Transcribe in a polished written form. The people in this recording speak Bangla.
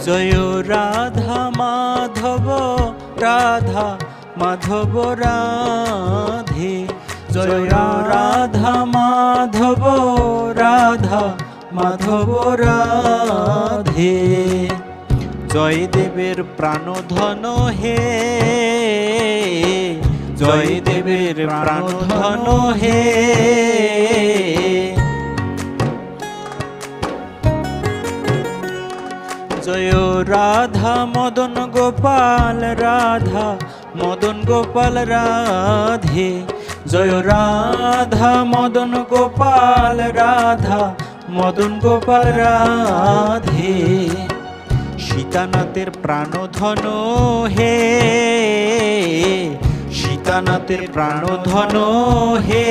জয় রাধা মাধব রাধা মাধব রাধে, জয় রাধা মাধব রাধা মাধব রাধে। জয়দেবের প্রাণধন হে, জয়দেবের প্রাণধন হে। জয় রাধা মদন গোপাল রাধা মদন গোপাল রাধে, জয় রাধা মদন গোপাল রাধা মদন গোপাল রাধে। সীতানাথের প্রাণধন হে, সীতানাথের প্রাণধন হে।